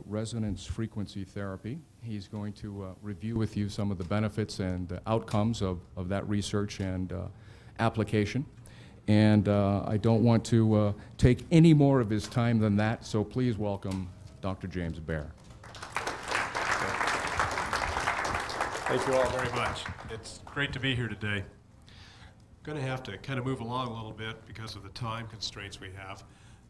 resonance frequency therapy. He's going to review with you some of the benefits and outcomes of that research and application. And I don't want to take any more of his time than that, so please welcome Dr. James Baer. Thank you all very much. It's great to be here today. I'm going to have to kind of move along a little bit because of the time constraints we have,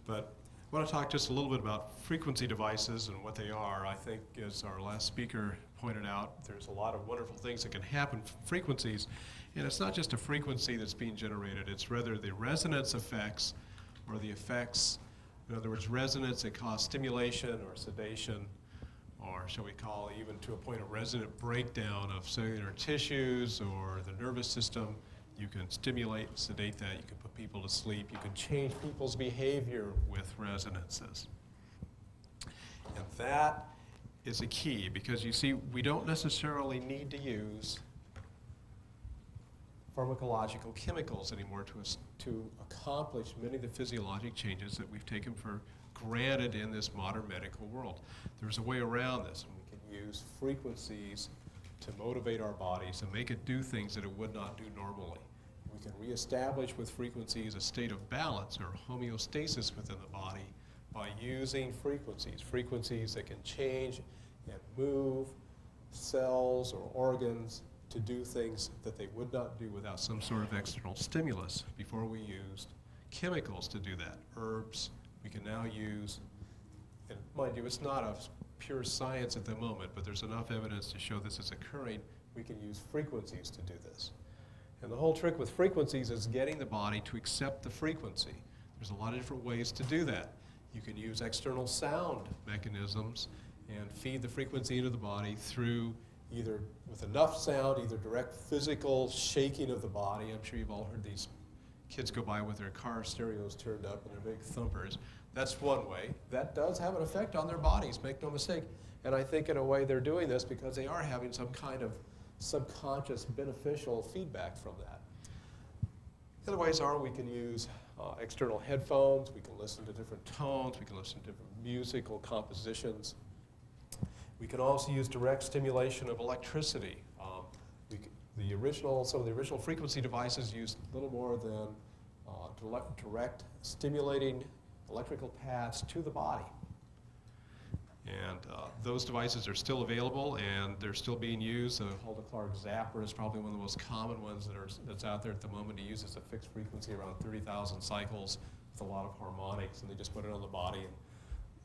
but I want to talk just a little bit about frequency devices and what they are. I think, as our last speaker pointed out, there's a lot of wonderful things that can happen from frequencies, and it's not just a frequency that's being generated, it's rather the resonance effects or the effects, in other words, resonance that cause stimulation or sedation, or shall we call even to a point of resonant breakdown of cellular tissues or the nervous system. You can stimulate and sedate that. You can put people to sleep. You can change people's behavior with resonances. And that is a key because you see, we don't necessarily need to use pharmacological chemicals anymore to accomplish many of the physiologic changes that we've taken for granted in this modern medical world. There's a way around this, and we can use frequencies to motivate our bodies and make it do things that it would not do normally. We can reestablish with frequencies a state of balance or homeostasis within the body by using frequencies that can change and move cells or organs to do things that they would not do without some sort of external stimulus. Before we used chemicals to do that, herbs, we can now use, and mind you, it's not a pure science at the moment, but there's enough evidence to show this is occurring. We can use frequencies to do this. And the whole trick with frequencies is getting the body to accept the frequency. There's a lot of different ways to do that. You can use external sound mechanisms and feed the frequency into the body through either with enough sound, either direct physical shaking of the body. I'm sure you've all heard these kids go by with their car stereos turned up and their big thumpers. That's one way. That does have an effect on their bodies, make no mistake. And I think in a way they're doing this because they are having some kind of subconscious beneficial feedback from that. The other ways are we can use external headphones, we can listen to different tones, we can listen to different musical compositions. We can also use direct stimulation of electricity. Some of the original frequency devices used little more than direct stimulating electrical paths to the body. And those devices are still available and they're still being used. The Hulda-Clark Zapper is probably one of the most common ones that's out there at the moment. It uses a fixed frequency around 30,000 cycles with a lot of harmonics, and they just put it on the body and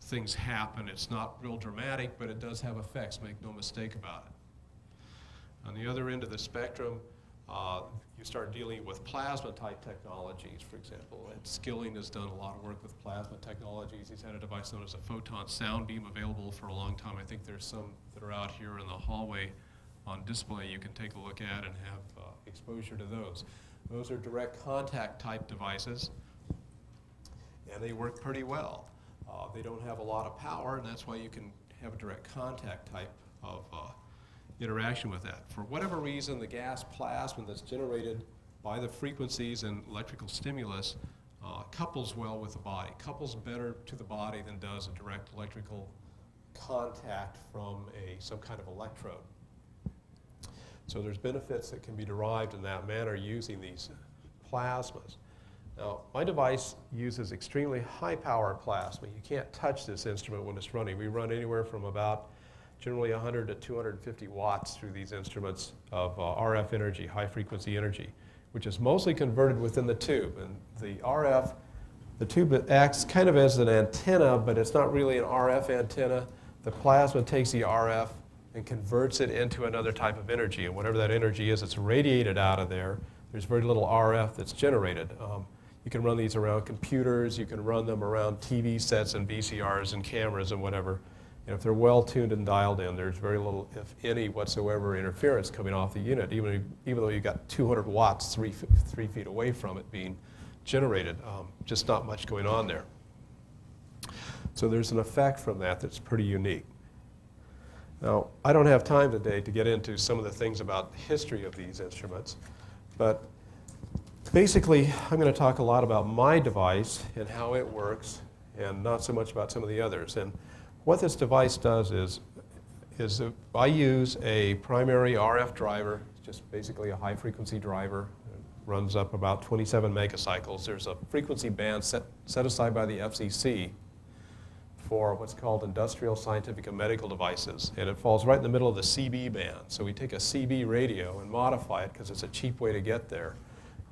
things happen. It's not real dramatic, but it does have effects, make no mistake about it. On the other end of the spectrum, you start dealing with plasma-type technologies, for example. Ed Skilling has done a lot of work with plasma technologies. He's had a device known as a photon sound beam available for a long time. I think there's some that are out here in the hallway on display you can take a look at and have exposure to those. Those are direct contact type devices, and they work pretty well. They don't have a lot of power, and that's why you can have a direct contact type of interaction with that. For whatever reason, the gas plasma that's generated by the frequencies and electrical stimulus couples well with the body, couples better to the body than does a direct electrical contact from some kind of electrode. So there's benefits that can be derived in that manner using these plasmas. Now, my device uses extremely high power plasma. You can't touch this instrument when it's running. We run anywhere from about generally 100 to 250 watts through these instruments of RF energy, high frequency energy, which is mostly converted within the tube. And the RF, the tube acts kind of as an antenna, but it's not really an RF antenna. The plasma takes the RF and converts it into another type of energy. And whatever that energy is, it's radiated out of there. There's very little RF that's generated. You can run these around computers. You can run them around TV sets and VCRs and cameras and whatever. And if they're well tuned and dialed in, there's very little, if any, whatsoever interference coming off the unit, even though you've got 200 watts 3 feet away from it being generated. Just not much going on there. So there's an effect from that that's pretty unique. Now, I don't have time today to get into some of the things about the history of these instruments, but basically, I'm going to talk a lot about my device and how it works, and not so much about some of the others. And What this device does is I use a primary RF driver, just basically a high-frequency driver. It runs up about 27 megacycles. There's a frequency band set aside by the FCC for what's called industrial, scientific, and medical devices, and it falls right in the middle of the CB band. So we take a CB radio and modify it, because it's a cheap way to get there,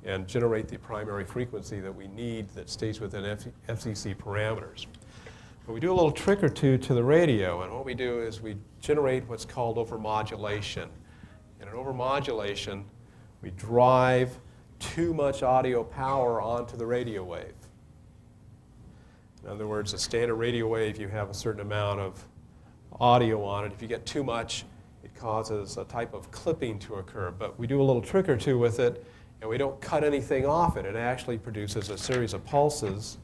and generate the primary frequency that we need that stays within FCC parameters. But we do a little trick or two to the radio, and what we do is we generate what's called overmodulation. And in overmodulation, we drive too much audio power onto the radio wave. In other words, a standard radio wave, you have a certain amount of audio on it. If you get too much, it causes a type of clipping to occur. But we do a little trick or two with it, and we don't cut anything off it. It actually produces a series of pulses.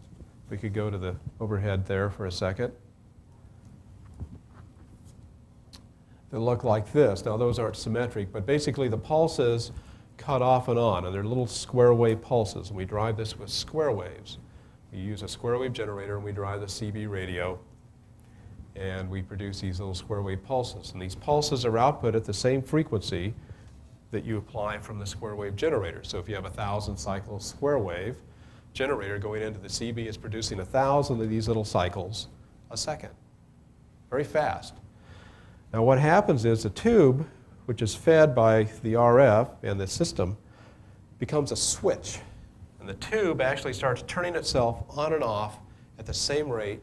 We could go to the overhead there for a second. They look like this. Now, those aren't symmetric, but basically the pulses cut off and on, and they're little square wave pulses. And we drive this with square waves. We use a square wave generator, and we drive the CB radio, and we produce these little square wave pulses. And these pulses are output at the same frequency that you apply from the square wave generator. So if you have 1,000 cycle square wave generator going into the CB, is producing 1,000 of these little cycles a second. Very fast. Now what happens is the tube, which is fed by the RF and the system, becomes a switch. And the tube actually starts turning itself on and off at the same rate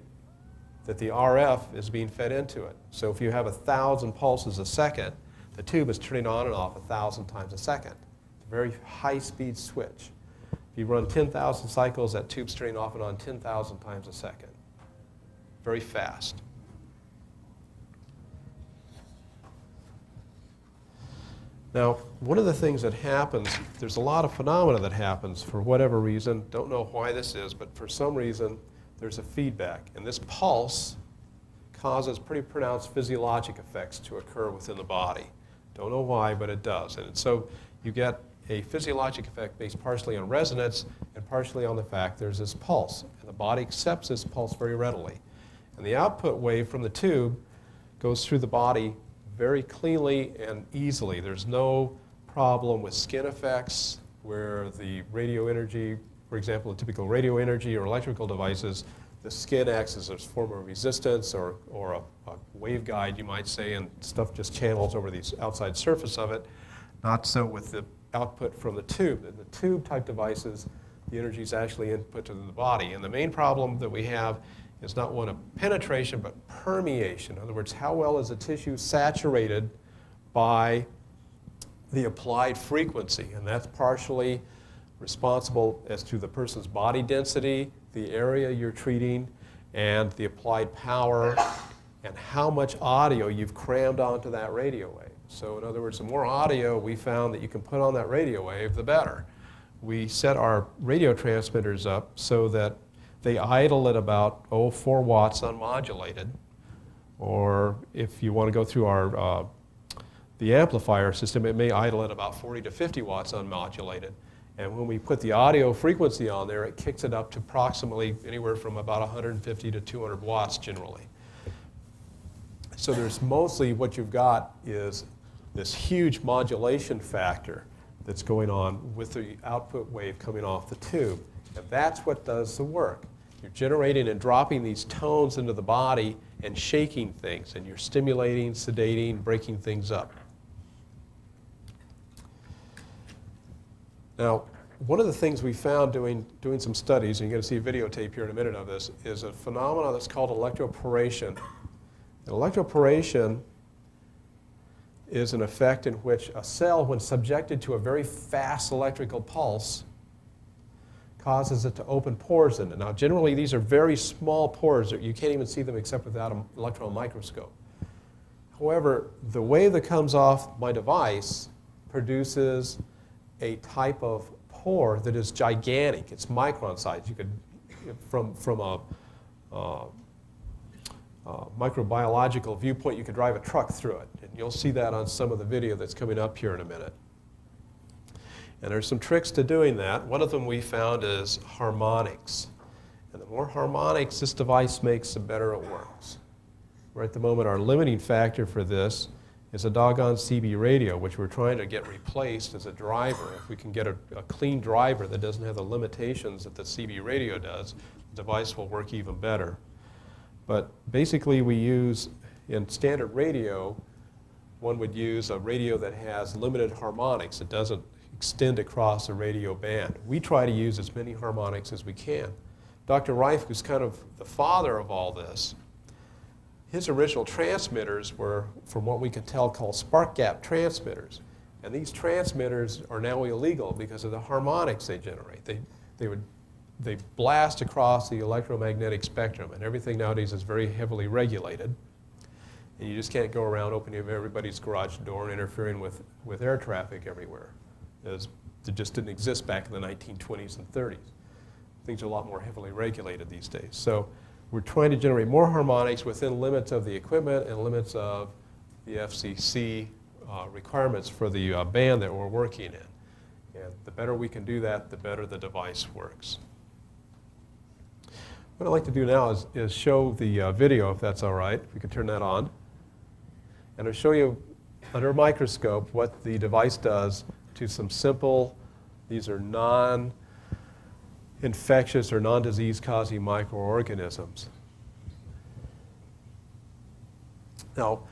that the RF is being fed into it. So if you have 1,000 pulses a second, the tube is turning on and off 1,000 times a second. It's a very high-speed switch. If you run 10,000 cycles, that tube's turning off and on 10,000 times a second. Very fast. Now, one of the things that happens, there's a lot of phenomena that happens for whatever reason. Don't know why this is, but for some reason, there's a feedback. And this pulse causes pretty pronounced physiologic effects to occur within the body. Don't know why, but it does. And so you get a physiologic effect based partially on resonance and partially on the fact there's this pulse. And the body accepts this pulse very readily. And the output wave from the tube goes through the body very cleanly and easily. There's no problem with skin effects where the radio energy, for example, a typical radio energy or electrical devices, the skin acts as a form of resistance or a waveguide, you might say, and stuff just channels over the outside surface of it. Not so with the output from the tube. In the tube-type devices, the energy is actually input to the body. And the main problem that we have is not one of penetration, but permeation. In other words, how well is the tissue saturated by the applied frequency? And that's partially responsible as to the person's body density, the area you're treating, and the applied power, and how much audio you've crammed onto that radio wave. So in other words, the more audio we found that you can put on that radio wave, the better. We set our radio transmitters up so that they idle at about 4 watts unmodulated, or if you want to go through our the amplifier system, it may idle at about 40 to 50 watts unmodulated. And when we put the audio frequency on there, it kicks it up to approximately anywhere from about 150 to 200 watts generally. So there's mostly what you've got is this huge modulation factor that's going on with the output wave coming off the tube. And that's what does the work. You're generating and dropping these tones into the body and shaking things, and you're stimulating, sedating, breaking things up. Now, one of the things we found doing some studies, and you're going to see a videotape here in a minute of this, is a phenomenon that's called electroporation. And electroporation is an effect in which a cell, when subjected to a very fast electrical pulse, causes it to open pores in it. Now, generally, these are very small pores. You can't even see them except without an electron microscope. However, the wave that comes off my device produces a type of pore that is gigantic. It's micron size. You could, from a microbiological viewpoint, you could drive a truck through it. And you'll see that on some of the video that's coming up here in a minute. And there's some tricks to doing that. One of them we found is harmonics. And the more harmonics this device makes, the better it works. Right at the moment, our limiting factor for this is a doggone CB radio, which we're trying to get replaced as a driver. If we can get a clean driver that doesn't have the limitations that the CB radio does, the device will work even better. But basically we use, in standard radio, one would use a radio that has limited harmonics. It doesn't extend across the radio band. We try to use as many harmonics as we can. Dr. Reif, who's kind of the father of all this, his original transmitters were, from what we can tell, called spark gap transmitters. And these transmitters are now illegal because of the harmonics they generate. They blast across the electromagnetic spectrum, and everything nowadays is very heavily regulated. And you just can't go around opening everybody's garage door and interfering with air traffic everywhere. It just didn't exist back in the 1920s and 30s. Things are a lot more heavily regulated these days. So we're trying to generate more harmonics within limits of the equipment and limits of the FCC requirements for the band that we're working in. And the better we can do that, the better the device works. What I'd like to do now is show the video, if that's all right. If we could turn that on. And I'll show you under a microscope what the device does to some simple, these are non-infectious or non-disease causing microorganisms. Now,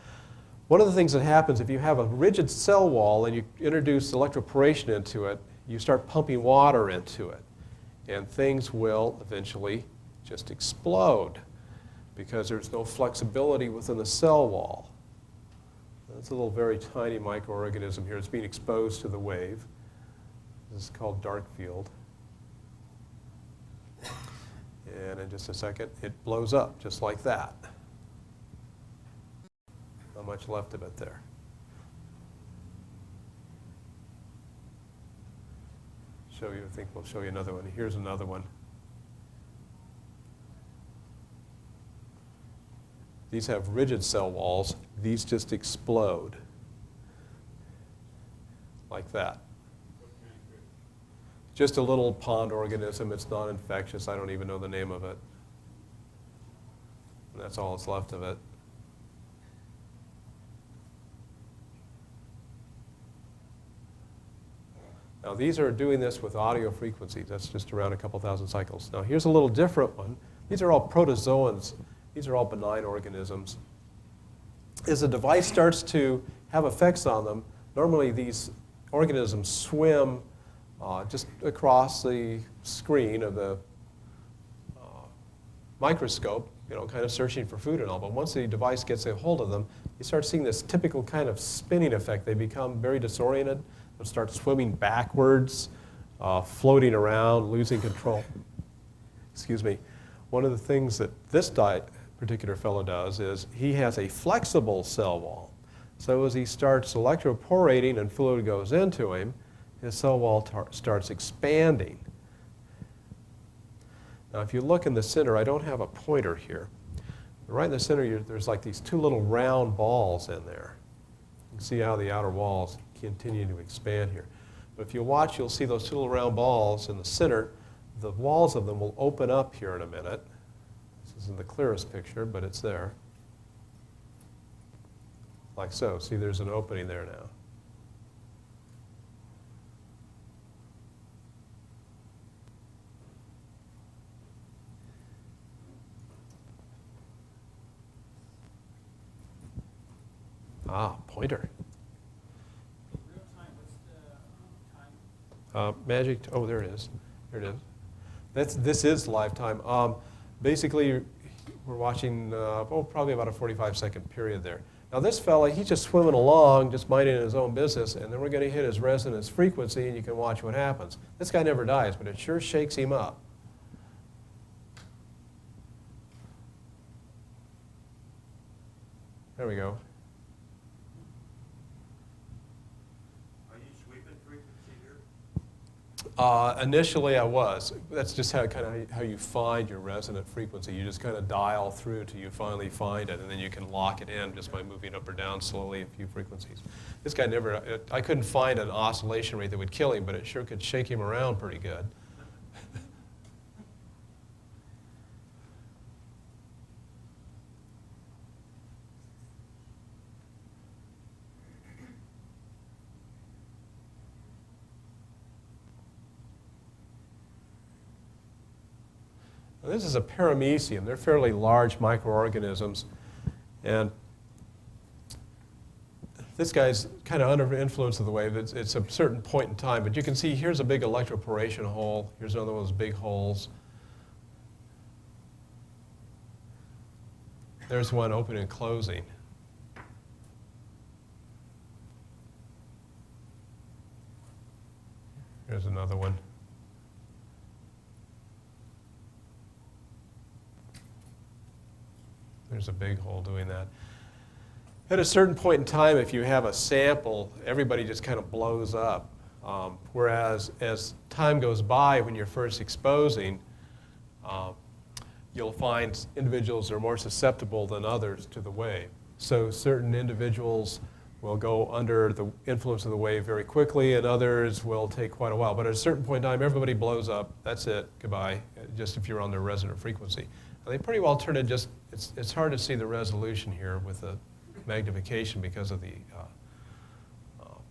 one of the things that happens if you have a rigid cell wall and you introduce electroporation into it, you start pumping water into it. And things will eventually just explode because there's no flexibility within the cell wall. That's a little very tiny microorganism here. It's being exposed to the wave. This is called dark field. And in just a second, it blows up just like that. Not much left of it there. Show you, I think we'll show you another one. Here's another one. These have rigid cell walls. These just explode like that. Just a little pond organism. It's non-infectious. I don't even know the name of it. And that's all that's left of it. Now these are doing this with audio frequencies. That's just around a couple thousand cycles. Now here's a little different one. These are all protozoans. These are all benign organisms. As the device starts to have effects on them, normally these organisms swim just across the screen of the microscope, kind of searching for food and all. But once the device gets a hold of them, you start seeing this typical kind of spinning effect. They become very disoriented. They'll start swimming backwards, floating around, losing control. Excuse me. One of the things that this particular fellow does is he has a flexible cell wall. So as he starts electroporating and fluid goes into him, his cell wall starts expanding. Now if you look in the center, I don't have a pointer here. But right in the center, there's like these two little round balls in there. You can see how the outer walls continue to expand here. But if you watch, you'll see those two little round balls in the center. The walls of them will open up here in a minute. This isn't the clearest picture, but it's there. Like so. See, there's an opening there now. Ah, pointer. Real time, what's the time? Magic, oh, there it is. There it is. This is lifetime. Basically, we're watching, probably about a 45-second period there. Now this fella, he's just swimming along, just minding his own business, and then we're going to hit his resonance frequency, and you can watch what happens. This guy never dies, but it sure shakes him up. There we go. Initially I was. That's just how you find your resonant frequency. You just kind of dial through till you finally find it, and then you can lock it in just by moving up or down slowly a few frequencies. This guy never, I couldn't find an oscillation rate that would kill him, but it sure could shake him around pretty good. This is a paramecium. They're fairly large microorganisms. And this guy's kind of under influence of the wave. It's a certain point in time. But you can see here's a big electroporation hole. Here's another one of those big holes. There's one opening and closing. Here's another one. There's a big hole doing that. At a certain point in time, if you have a sample, everybody just kind of blows up. Whereas as time goes by, when you're first exposing, you'll find individuals are more susceptible than others to the wave. So certain individuals will go under the influence of the wave very quickly, and others will take quite a while. But at a certain point in time, everybody blows up. That's it. Goodbye. Just if you're on their resonant frequency. Now, they pretty well turn it just, it's hard to see the resolution here with the magnification because of the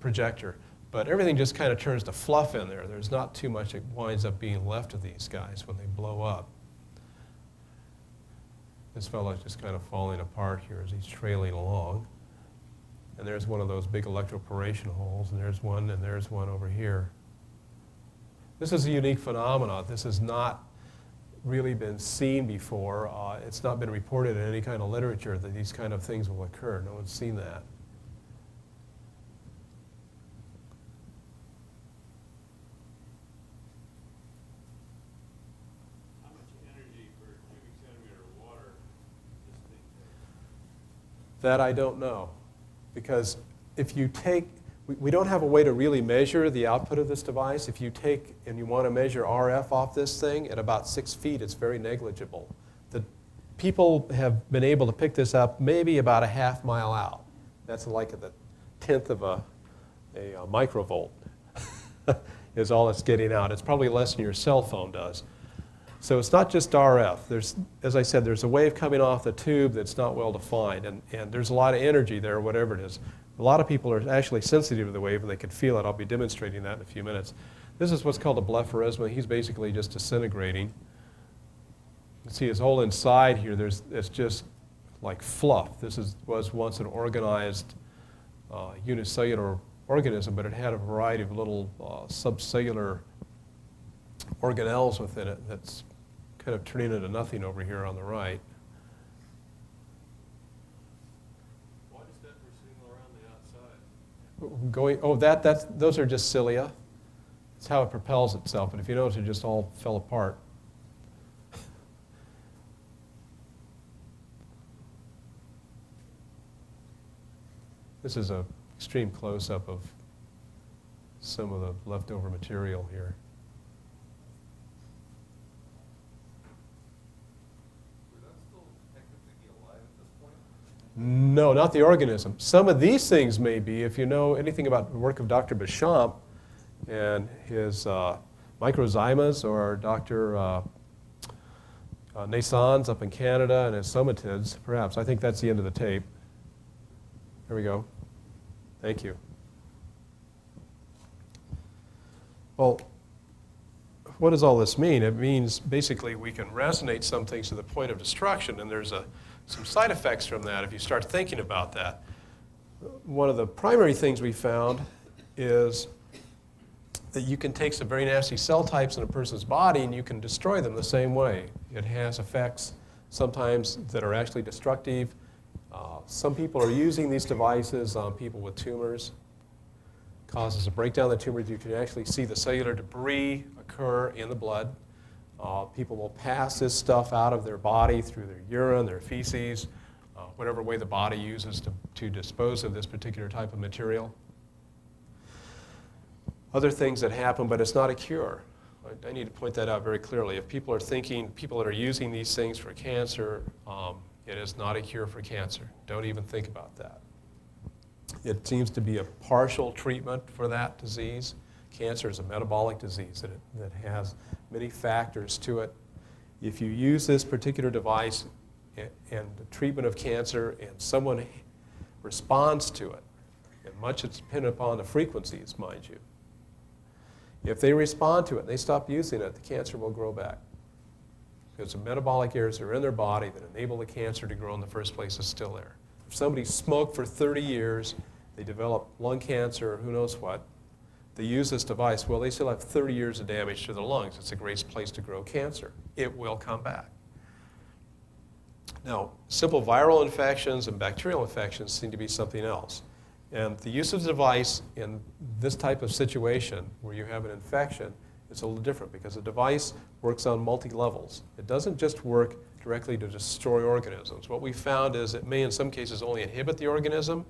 projector. But everything just kind of turns to fluff in there. There's not too much that winds up being left of these guys when they blow up. This fellow's just kind of falling apart here as he's trailing along. And there's one of those big electroporation holes, and there's one over here. This is a unique phenomenon. This has not really been seen before. It's not been reported in any kind of literature that these kind of things will occur. No one's seen that. How much energy per cubic centimeter of water does this thing take? That I don't know. Because if you take, we don't have a way to really measure the output of this device. If you take and you want to measure RF off this thing at about 6 feet, it's very negligible. The people have been able to pick this up maybe about a half mile out. That's like the 10th of a microvolt is all it's getting out. It's probably less than your cell phone does. So it's not just RF. There's, as I said, there's a wave coming off the tube that's not well defined, and there's a lot of energy there, whatever it is. A lot of people are actually sensitive to the wave, and they can feel it. I'll be demonstrating that in a few minutes. This is what's called a blepharisma. He's basically just disintegrating. You can see his whole inside here. It's just like fluff. This was once an organized unicellular organism, but it had a variety of little subcellular organelles within it that's kind of turning into nothing over here on the right. Why does that signal around the outside? Those are just cilia. It's how it propels itself, and if you notice, it just all fell apart. This is an extreme close-up of some of the leftover material here. No, not the organism. Some of these things may be, if you know anything about the work of Dr. Béchamp and his microzymas, or Dr. Naissans up in Canada and his somatids, perhaps. I think that's the end of the tape. There we go. Thank you. Well, what does all this mean? It means basically we can resonate some things to the point of destruction, and there's some side effects from that if you start thinking about that. One of the primary things we found is that you can take some very nasty cell types in a person's body and you can destroy them the same way. It has effects sometimes that are actually destructive. Some people are using these devices on people with tumors. Causes a breakdown of the tumors. You can actually see the cellular debris occur in the blood. People will pass this stuff out of their body through their urine, their feces, whatever way the body uses to dispose of this particular type of material. Other things that happen, but it's not a cure. I need to point that out very clearly. If people are thinking, people that are using these things for cancer, it is not a cure for cancer. Don't even think about that. It seems to be a partial treatment for that disease. Cancer is a metabolic disease that has many factors to it. If you use this particular device and the treatment of cancer and someone responds to it, and much it's dependent upon the frequencies, mind you. If they respond to it and they stop using it, the cancer will grow back. because the metabolic errors that are in their body that enable the cancer to grow in the first place is still there. If somebody smoked for 30 years, they develop lung cancer or who knows what, they use this device, well, they still have 30 years of damage to their lungs. It's a great place to grow cancer. It will come back. Now, simple viral infections and bacterial infections seem to be something else. And the use of the device in this type of situation where you have an infection is a little different because the device works on multi-levels. It doesn't just work directly to destroy organisms. What we found is it may in some cases only inhibit the organism.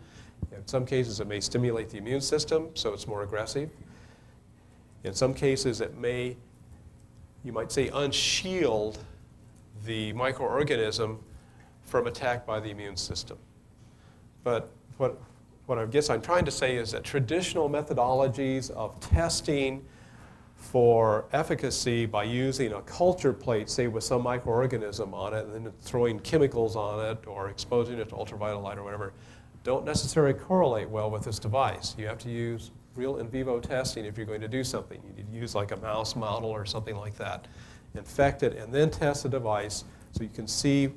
In some cases it may stimulate the immune system so it's more aggressive. In some cases it may, you might say, unshield the microorganism from attack by the immune system. But what I guess I'm trying to say is that traditional methodologies of testing for efficacy by using a culture plate, say with some microorganism on it, and then throwing chemicals on it or exposing it to ultraviolet light or whatever, don't necessarily correlate well with this device. You have to use real in vivo testing if you're going to do something. You need to use like a mouse model or something like that, infect it, and then test the device so you can see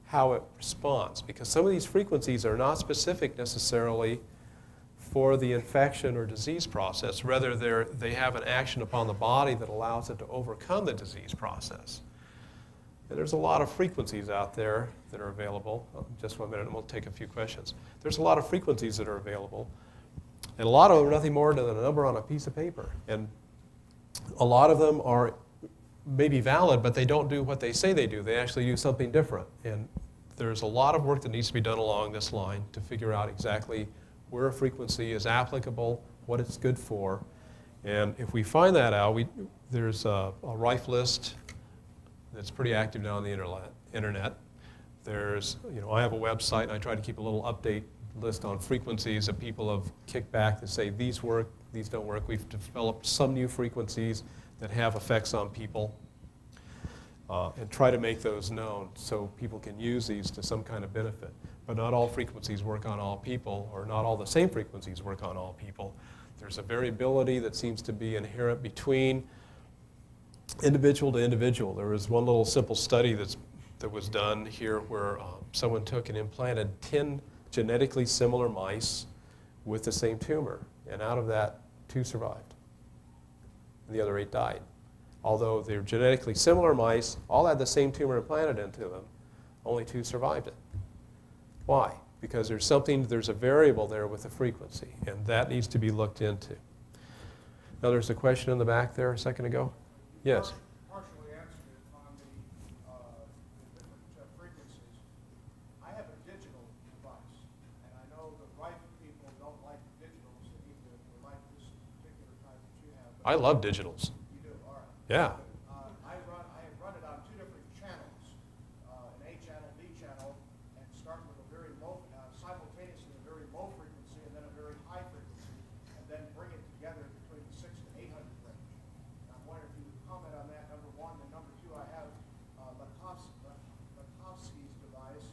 how it responds. Because some of these frequencies are not specific necessarily for the infection or disease process. Rather, they have an action upon the body that allows it to overcome the disease process. And there's a lot of frequencies out there that are available. Just 1 minute, and we'll take a few questions. There's a lot of frequencies that are available, and a lot of them are nothing more than a number on a piece of paper. And a lot of them are maybe valid, but they don't do what they say they do. They actually do something different. And there's a lot of work that needs to be done along this line to figure out exactly where a frequency is applicable, what it's good for. And if we find that out, there's a Rife list that's pretty active now on the internet. There's, I have a website, and I try to keep a little update list on frequencies that people have kicked back that say these work, these don't work. We've developed some new frequencies that have effects on people, and try to make those known so people can use these to some kind of benefit. But not all frequencies work on all people, or not all the same frequencies work on all people. There's a variability that seems to be inherent between individual to individual. There was one little simple study that was done here where someone took and implanted 10 genetically similar mice with the same tumor. And out of that, 2 survived. And the other 8 died. Although they're genetically similar mice, all had the same tumor implanted into them, only 2 survived it. Why? Because there's a variable there with the frequency, and that needs to be looked into. Now there's a question in the back there a second ago. Yes? Partially answered it on the different frequencies. I have a digital device, and I know the right people don't like digitals. They either like this particular type that you have. I love digitals. You do, all right. Yeah. I have run it on 2 different channels, an A channel, B channel, and start with a very low, simultaneously a very low frequency and then a very high frequency, and then bring it together between the 600 to 800 range. And I'm wondering if you would comment on that, number 1. And number 2, I have Lakovsky's device.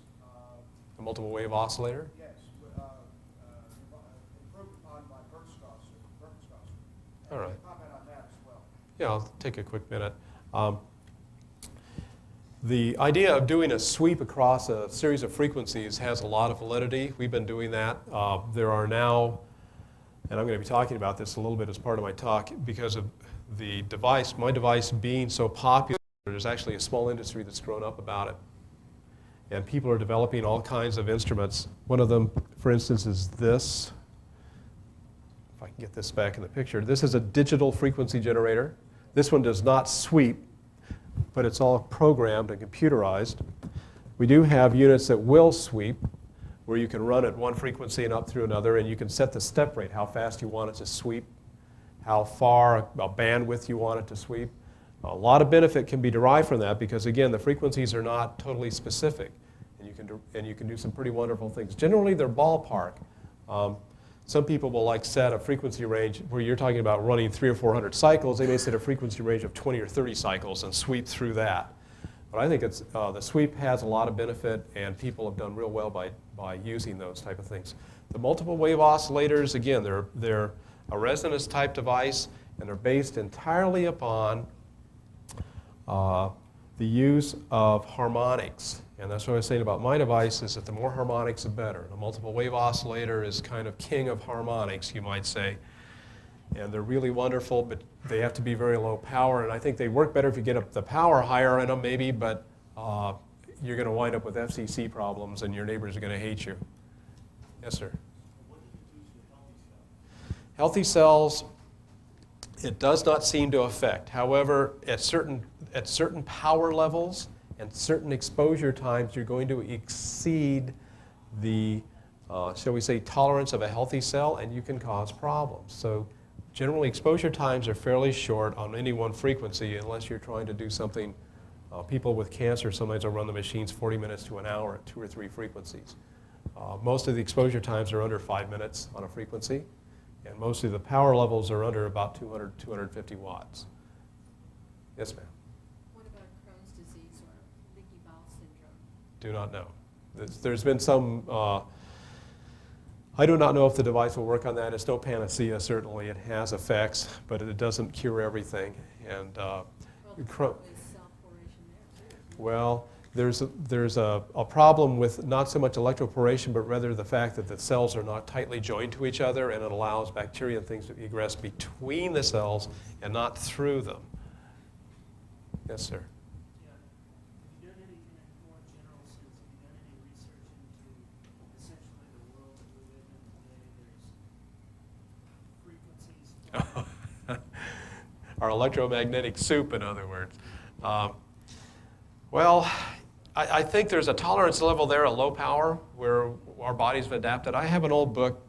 A multiple wave oscillator? Yes, improved upon by Berkshauser. All right. Comment on that as well. Yeah, I'll take a quick minute. The idea of doing a sweep across a series of frequencies has a lot of validity. We've been doing that. There are now, and I'm going to be talking about this a little bit as part of my talk, because of the device, my device being so popular, there's actually a small industry that's grown up about it. And people are developing all kinds of instruments. One of them, for instance, is this. If I can get this back in the picture. This is a digital frequency generator. This one does not sweep, but it's all programmed and computerized. We do have units that will sweep, where you can run at one frequency and up through another, and you can set the step rate, how fast you want it to sweep, how far, bandwidth you want it to sweep. A lot of benefit can be derived from that because, again, the frequencies are not totally specific, and you can do some pretty wonderful things. Generally, they're ballpark. Some people will set a frequency range where you're talking about running 300 or 400 cycles. They may set a frequency range of 20 or 30 cycles and sweep through that. But I think the sweep has a lot of benefit, and people have done real well by using those type of things. The multiple wave oscillators, again, they're a resonance type device, and they're based entirely upon the use of harmonics. And that's what I was saying about my device, is that the more harmonics, the better. The multiple wave oscillator is kind of king of harmonics, you might say. And they're really wonderful, but they have to be very low power. And I think they work better if you get up the power higher in them, maybe, but you're going to wind up with FCC problems, and your neighbors are going to hate you. Yes, sir? What does it do to the Healthy healthy cell? cells, it does not seem to affect. However, at certain power levels and certain exposure times, you're going to exceed the, shall we say, tolerance of a healthy cell, and you can cause problems. So generally, exposure times are fairly short on any one frequency, unless you're trying to do something. People with cancer sometimes will run the machines 40 minutes to an hour at 2 or 3 frequencies. Most of the exposure times are under 5 minutes on a frequency, and most of the power levels are under about 200, 250 watts. Yes, ma'am? What about Crohn's disease or leaky bowel syndrome? Do not know. There's been some, I do not know if the device will work on that. It's no panacea, certainly. It has effects, but it doesn't cure everything. And Well, there's Crohn- probably self-oration there, too. well, there's a problem with not so much electroporation, but rather the fact that the cells are not tightly joined to each other, and it allows bacteria and things to egress between the cells and not through them. Yes, sir. Yeah. Have you done anything in a more general sense? Have you done any research into essentially the world that we live in today? There's frequencies. Our electromagnetic soup, in other words. Well, I think there's a tolerance level there at low power where our bodies have adapted. I have an old book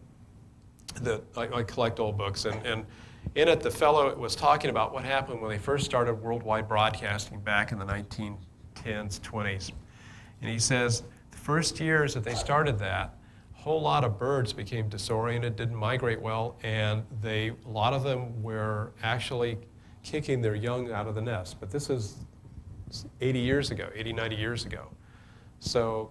that I collect old books, and in it the fellow was talking about what happened when they first started worldwide broadcasting back in the 1910s, 20s. And he says the first years that they started that, a whole lot of birds became disoriented, didn't migrate well, and a lot of them were actually kicking their young out of the nest. But this is 80 years ago, 80, 90 years ago. So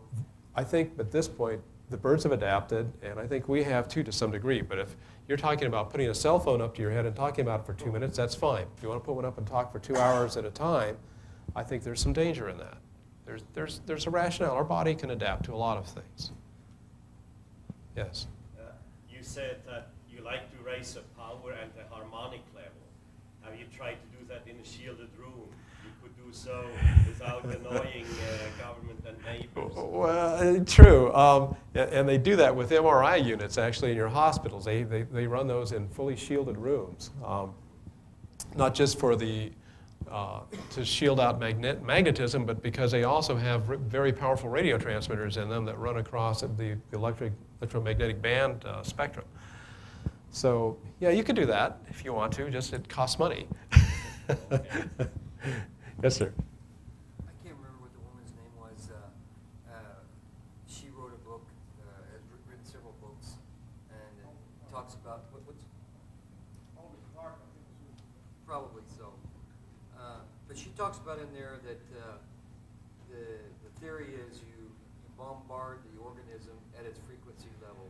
I think at this point, the birds have adapted, and I think we have too to some degree. But if you're talking about putting a cell phone up to your head and talking about it for 2 minutes, that's fine. If you want to put one up and talk for 2 hours at a time, I think there's some danger in that. There's a rationale. Our body can adapt to a lot of things. Yes? You said that you like to raise the power and the harmonic level. Have you tried to do that in a shielded room? You could do so without annoying government and neighbors. Well, true. And they do that with MRI units, actually, in your hospitals. They run those in fully shielded rooms, not just for the to shield out magnetism, but because they also have very powerful radio transmitters in them that run across the electromagnetic band spectrum. So, yeah, you could do that if you want to, just it costs money. Yes, sir. I can't remember what the woman's name was. She wrote a book, has written several books, and it talks about what's probably so. But she talks about in there that the theory is you bombard the organism at its frequency level,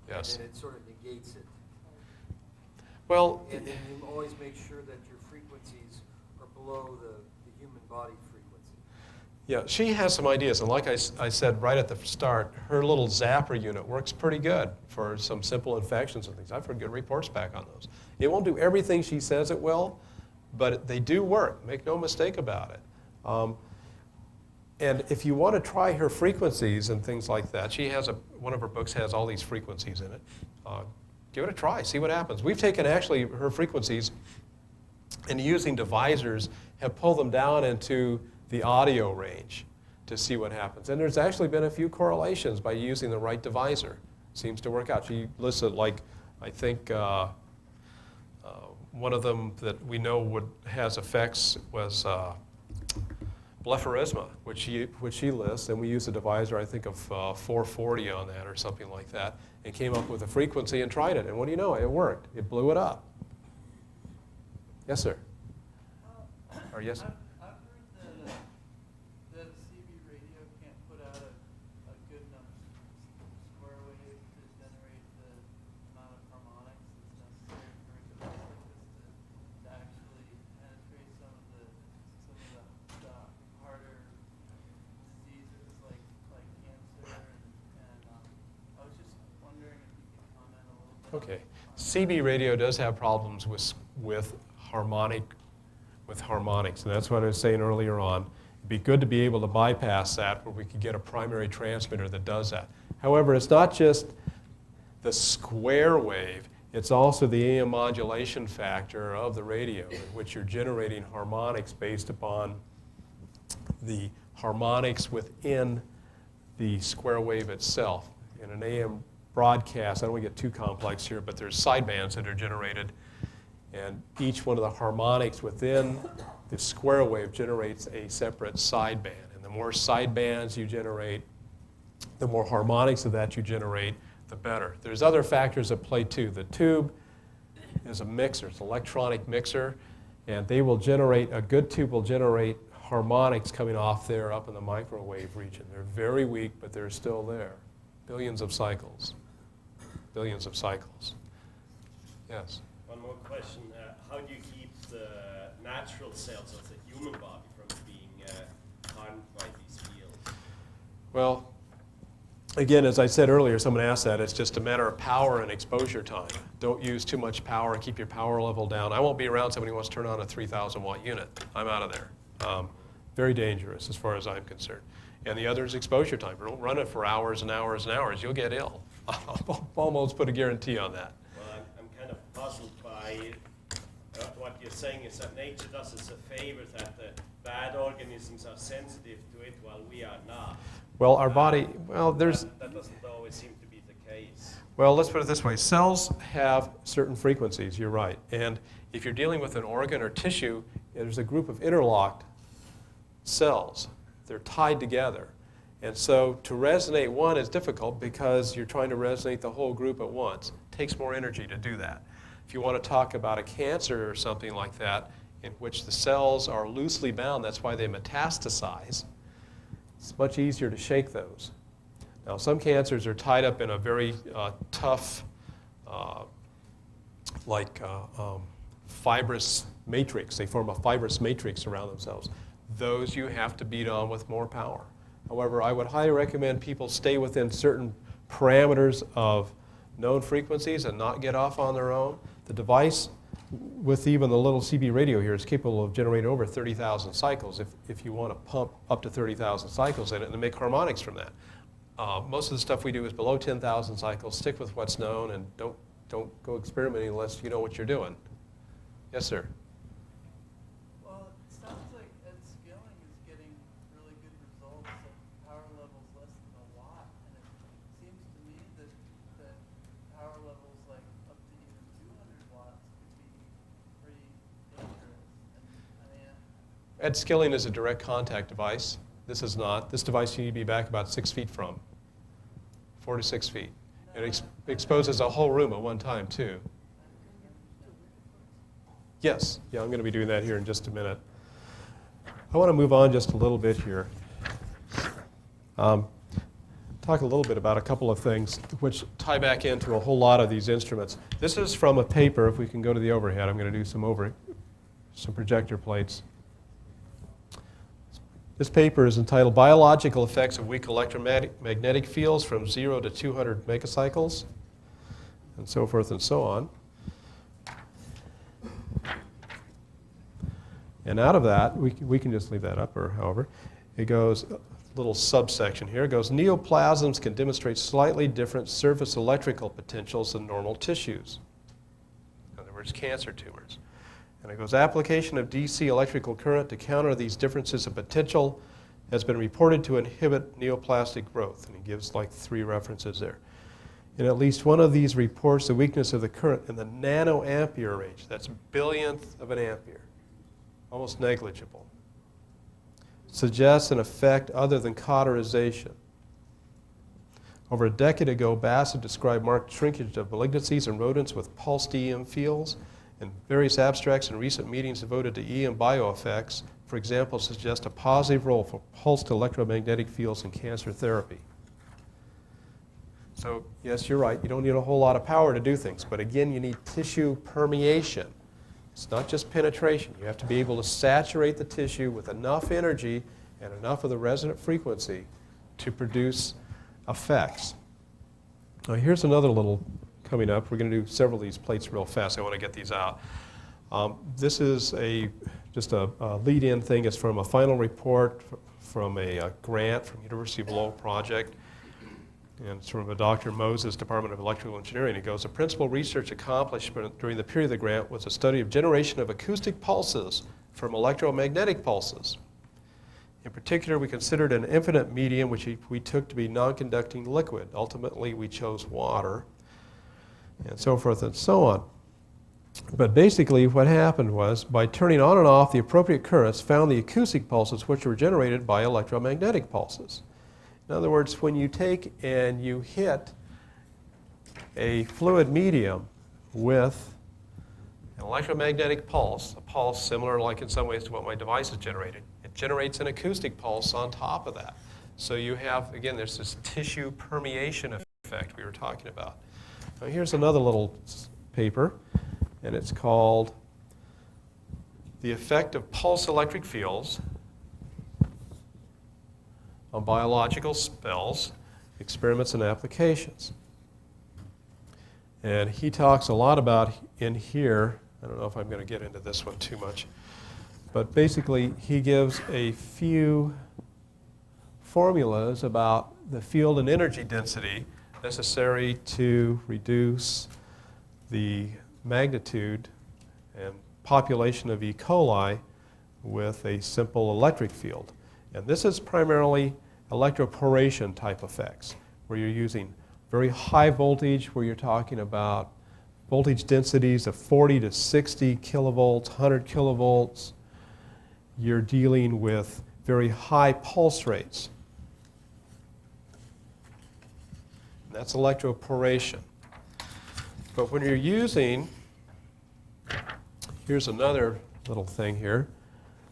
Yes. and then it sort of negates it. Well, And then you always make sure that your frequencies are below the human body frequency. yeah, she has some ideas, and like I said right at the start, her little zapper unit works pretty good for some simple infections and things. I've heard good reports back on those. It won't do everything she says it will, but they do work. Make no mistake about it. And if you want to try her frequencies and things like that, she has one of her books has all these frequencies in it. Give it a try, see what happens. We've taken actually her frequencies and using divisors have pulled them down into the audio range to see what happens. And there's actually been a few correlations by using the right divisor. Seems to work out. She listed, like, I think one of them that we know has effects was blepharisma, which she lists, and we used a divisor, I think, of 440 on that or something like that, and came up with a frequency and tried it. And what do you know? It worked. It blew it up. Yes, sir. Or yes, sir? I've heard that a CB radio can't put out a good enough square wave to generate the amount of harmonics that's necessary for a device like this to actually penetrate some of the Okay. CB radio does have problems with harmonics, and that's what I was saying earlier on. It'd be good to be able to bypass that, where we could get a primary transmitter that does that. However, it's not just the square wave, it's also the AM modulation factor of the radio, in which you're generating harmonics based upon the harmonics within the square wave itself. In an AM broadcast, I don't want to get too complex here, but there's sidebands that are generated, and each one of the harmonics within the square wave generates a separate sideband. And the more sidebands you generate, the more harmonics of that you generate, the better. There's other factors at play too. The tube is a mixer, it's an electronic mixer, and they will generate, a good tube will generate harmonics coming off there up in the microwave region. They're very weak, but they're still there. Billions of cycles. Billions of cycles. Yes? One more question. How do you keep the natural cells of the human body from being harmed by these fields? Well, again, as I said earlier, someone asked that, it's just a matter of power and exposure time. Don't use too much power, keep your power level down. I won't be around somebody who wants to turn on a 3,000 watt unit. I'm out of there. Very dangerous as far as I'm concerned. And the other is exposure time. Don't run it for hours and hours and hours. You'll get ill. I'll almost put a guarantee on that. Well, I'm kind of puzzled by what you're saying is that nature does us a favor that the bad organisms are sensitive to it while we are not. Well, our body, well, there's... That doesn't always seem to be the case. Well, let's put it this way. Cells have certain frequencies, you're right. And if you're dealing with an organ or tissue, there's a group of interlocked cells. They're tied together. And so to resonate one is difficult because you're trying to resonate the whole group at once. It takes more energy to do that. If you want to talk about a cancer or something like that, in which the cells are loosely bound, that's why they metastasize, it's much easier to shake those. Now, some cancers are tied up in a very tough, fibrous matrix. They form a fibrous matrix around themselves. Those you have to beat on with more power. However, I would highly recommend people stay within certain parameters of known frequencies and not get off on their own. The device, with even the little CB radio here, is capable of generating over 30,000 cycles if you want to pump up to 30,000 cycles in it and make harmonics from that. Most of the stuff we do is below 10,000 cycles. Stick with what's known and don't go experimenting unless you know what you're doing. Yes, sir? Well, it sounds like Ed Skilling is getting really good results at power levels less than a watt, and it seems to me that power levels like up to even 200 watts could be pretty dangerous. And I mean, Ed Skilling is a direct contact device. This is not. This device you need to be back about 6 feet from, 4 to 6 feet. It exposes a whole room at one time, too. Yes, yeah, I'm going to be doing that here in just a minute. I want to move on just a little bit here. Talk a little bit about a couple of things which tie back into a whole lot of these instruments. This is from a paper. If we can go to the overhead, I'm going to do some projector plates. This paper is entitled Biological Effects of Weak Electromagnetic Fields from 0 to 200 megacycles, and so forth and so on. And out of that, we can just leave that up, or however, it goes, a little subsection here, it goes, neoplasms can demonstrate slightly different surface electrical potentials than normal tissues. In other words, cancer tumors. And it goes, application of DC electrical current to counter these differences of potential has been reported to inhibit neoplastic growth. And he gives like 3 references there. In at least one of these reports, the weakness of the current in the nanoampere range, that's billionth of an ampere, almost negligible, suggests an effect other than cauterization. Over a decade ago, Bassett described marked shrinkage of malignancies in rodents with pulsed EM fields, and various abstracts and recent meetings devoted to EM bioeffects, for example, suggest a positive role for pulsed electromagnetic fields in cancer therapy. So, yes, you're right. You don't need a whole lot of power to do things, but again, you need tissue permeation. It's not just penetration. You have to be able to saturate the tissue with enough energy and enough of the resonant frequency to produce effects. Now, here's another little coming up. We're going to do several of these plates real fast. I want to get these out. This is just a lead-in thing. It's from a final report from a grant from University of Lowell project. And it's from a Dr. Moses, Department of Electrical Engineering. He goes, the principal research accomplishment during the period of the grant was a study of generation of acoustic pulses from electromagnetic pulses. In particular, we considered an infinite medium, which we took to be non-conducting liquid. Ultimately, we chose water, and so forth and so on. But basically, what happened was, by turning on and off the appropriate currents, found the acoustic pulses, which were generated by electromagnetic pulses. In other words, when you take and you hit a fluid medium with an electromagnetic pulse, a pulse similar like in some ways to what my device is generating, it generates an acoustic pulse on top of that. So you have, again, there's this tissue permeation effect we were talking about. Now here's another little paper, and it's called The Effect of Pulse Electric Fields on Biological Spells, Experiments and Applications. And he talks a lot about in here, I don't know if I'm going to get into this one too much, but basically he gives a few formulas about the field and energy density necessary to reduce the magnitude and population of E. coli with a simple electric field. And this is primarily electroporation type effects, where you're using very high voltage, where you're talking about voltage densities of 40 to 60 kilovolts, 100 kilovolts. You're dealing with very high pulse rates. That's electroporation. But when you're using, here's another little thing here.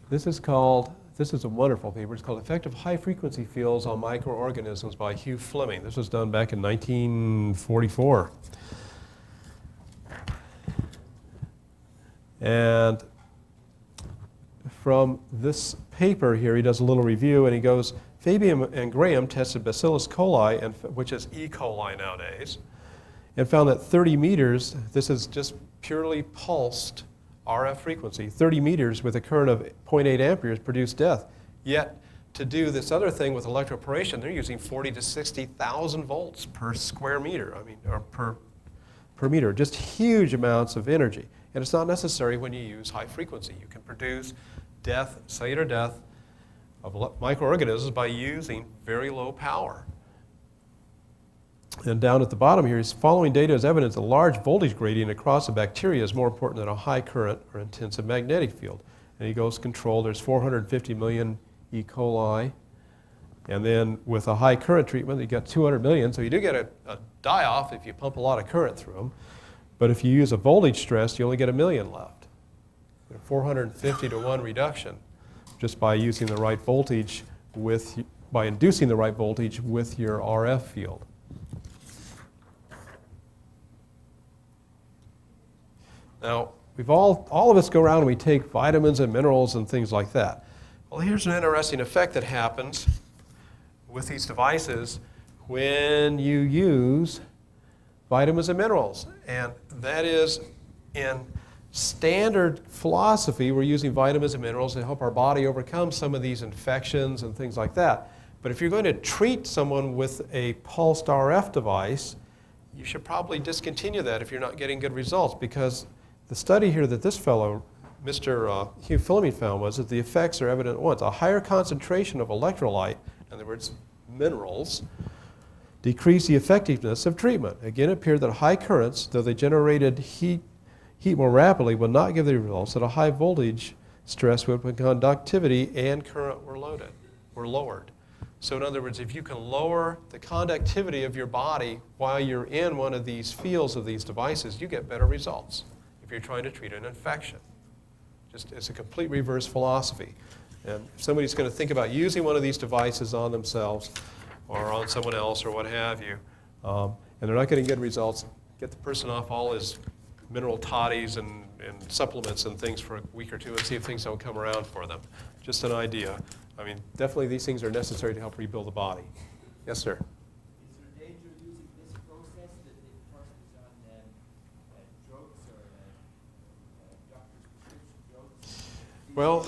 This is a wonderful paper. It's called Effect of High Frequency Fields on Microorganisms by Hugh Fleming. This was done back in 1944. And from this paper here, he does a little review, and he goes, Fabian and Graham tested Bacillus coli, which is E. coli nowadays, and found that 30 meters, this is just purely pulsed RF frequency, 30 meters with a current of 0.8 amperes produced death. Yet, to do this other thing with electroporation, they're using 40 to 60,000 volts per square meter, or per meter, just huge amounts of energy. And it's not necessary when you use high frequency. You can produce death, cellular death of microorganisms by using very low power. And down at the bottom here, he's following data as evidence a large voltage gradient across a bacteria is more important than a high current or intensive magnetic field. And he goes control, there's 450 million E. coli. And then with a high current treatment, you got 200 million. So you do get a die-off if you pump a lot of current through them. But if you use a voltage stress, you only get 1 million left. 450 to 1 reduction just by using the right voltage by inducing the right voltage with your RF field. Now, all of us go around and we take vitamins and minerals and things like that. Well, here's an interesting effect that happens with these devices when you use vitamins and minerals. And that is, in standard philosophy, we're using vitamins and minerals to help our body overcome some of these infections and things like that. But if you're going to treat someone with a pulsed RF device, you should probably discontinue that if you're not getting good results, because the study here that this fellow, Mr. Hugh Fleming, found was that the effects are evident at once. A higher concentration of electrolyte, in other words, minerals, decrease the effectiveness of treatment. Again, it appeared that high currents, though they generated heat more rapidly, would not give the results that a high voltage stress would when conductivity and current were lowered. So in other words, if you can lower the conductivity of your body while you're in one of these fields of these devices, you get better results if you're trying to treat an infection. It's a complete reverse philosophy. And if somebody's going to think about using one of these devices on themselves or on someone else or what have you, and they're not getting good results, get the person off all his mineral toddies and supplements and things for a week or two and see if things don't come around for them. Just an idea. I mean, definitely these things are necessary to help rebuild the body. Yes, sir? Is there danger using this process that the person is on Well,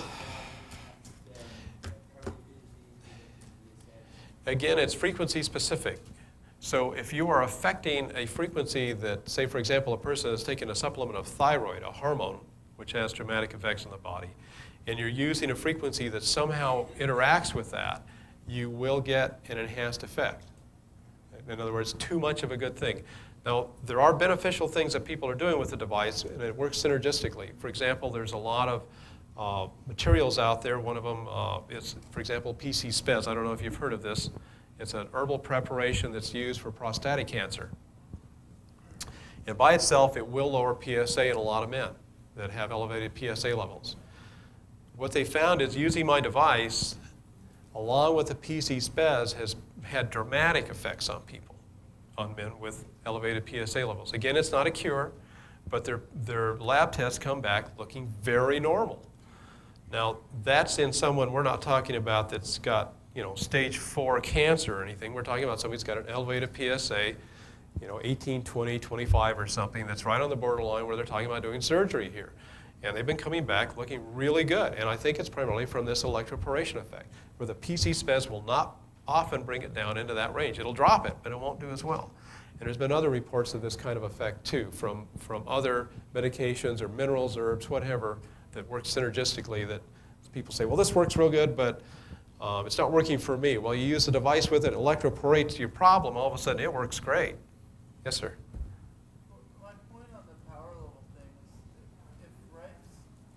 again, it's frequency specific. So if you are affecting a frequency that, say for example, a person is taking a supplement of thyroid, a hormone, which has dramatic effects on the body, and you're using a frequency that somehow interacts with that, you will get an enhanced effect. In other words, too much of a good thing. Now, there are beneficial things that people are doing with the device, and it works synergistically. For example, there's a lot of materials out there. One of them is, for example, PC Spez. I don't know if you've heard of this. It's an herbal preparation that's used for prostatic cancer. And by itself, it will lower PSA in a lot of men that have elevated PSA levels. What they found is using my device, along with the PC Spez, has had dramatic effects on people, on men with elevated PSA levels. Again, it's not a cure, but their lab tests come back looking very normal. Now, that's in someone we're not talking about that's got, stage 4 cancer or anything. We're talking about somebody who's got an elevated PSA, 18, 20, 25 or something that's right on the borderline where they're talking about doing surgery here. And they've been coming back looking really good. And I think it's primarily from this electroporation effect, where the PC Spez will not often bring it down into that range. It'll drop it, but it won't do as well. And there's been other reports of this kind of effect too, from other medications or minerals, herbs, whatever, that work synergistically, that people say, well, this works real good, but it's not working for me. Well, you use the device with it, electroporates your problem, all of a sudden it works great. Yes, sir? My point on the power level thing is if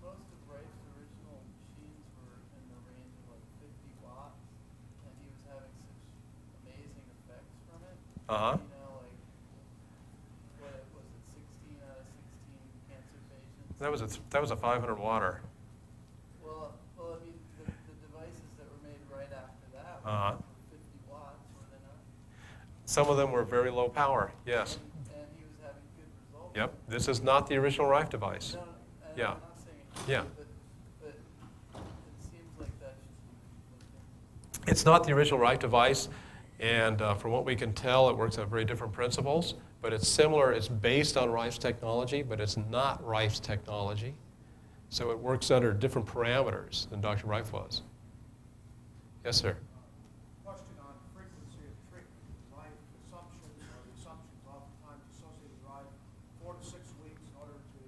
most of Wright's original machines were in the range of like 50 watts, and he was having such amazing effects from it, Uh-huh. what was it, 16 out of 16 cancer patients? That was a 500 watter. Well, I mean, the devices that were made right after that Uh-huh. were 50 watts, were they not? Some of them were very low power, yes. And he was having good results. Yep, this is not the original Rife device. No, and Yeah. I'm not saying it Yeah. should, but it seems like that should be looked into. It's not the original Rife device, and from what we can tell, it works on very different principles, but it's similar. It's based on Rife's technology, but it's not Rife's technology. So it works under different parameters than Dr. Rife was. Yes, sir? Question on frequency of treatment. My assumptions are the assumptions oftentimes associated with drive 4 to 6 weeks in order to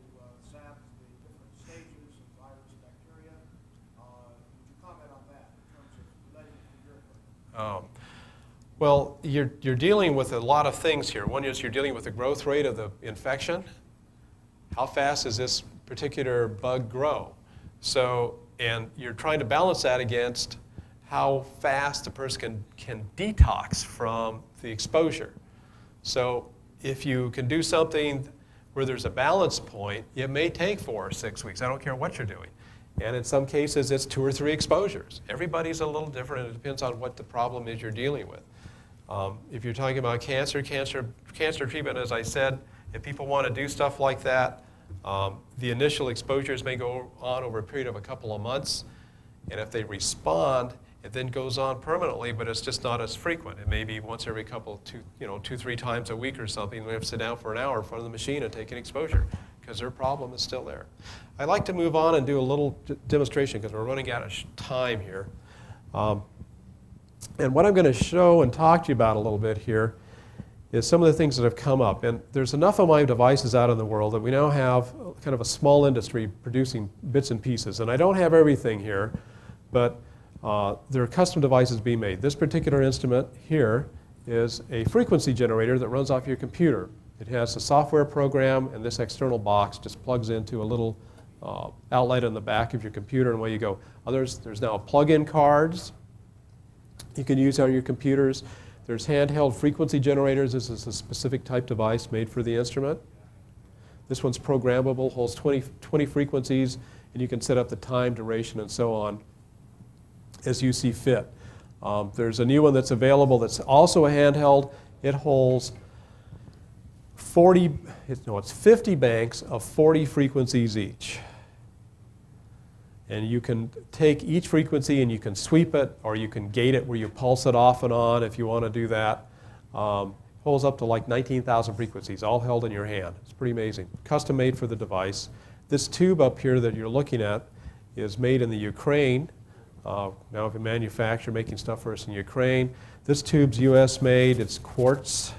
zap the different stages of virus and bacteria. Would you comment on that in terms of relating to your equipment? Well, you're dealing with a lot of things here. One is you're dealing with the growth rate of the infection. How fast does this particular bug grow? So, and you're trying to balance that against how fast a person can detox from the exposure. So if you can do something where there's a balance point, it may take 4 or 6 weeks. I don't care what you're doing. And in some cases, it's 2 or 3 exposures. Everybody's a little different. It depends on what the problem is you're dealing with. If you're talking about cancer treatment, as I said, if people want to do stuff like that, the initial exposures may go on over a period of a couple of months. And if they respond, it then goes on permanently, but it's just not as frequent. It may be once every 2-3 times a week or something. We have to sit down for an hour in front of the machine and take an exposure because their problem is still there. I'd like to move on and do a little demonstration because we're running out of time here. And what I'm going to show and talk to you about a little bit here is some of the things that have come up. And there's enough of my devices out in the world that we now have kind of a small industry producing bits and pieces. And I don't have everything here, but there are custom devices being made. This particular instrument here is a frequency generator that runs off your computer. It has a software program, and this external box just plugs into a little outlet in the back of your computer, and away you go. There's now plug-in cards you can use on your computers. There's handheld frequency generators. This is a specific type device made for the instrument. This one's programmable, holds 20 frequencies, and you can set up the time, duration, and so on as you see fit. There's a new one that's available that's also a handheld. It holds 50 banks of 40 frequencies each. And you can take each frequency and you can sweep it, or you can gate it where you pulse it off and on if you want to do that. Holds up to like 19,000 frequencies, all held in your hand. It's pretty amazing. Custom made for the device. This tube up here that you're looking at is made in the Ukraine. Now we can manufacture making stuff for us in Ukraine. This tube's US made, it's quartz.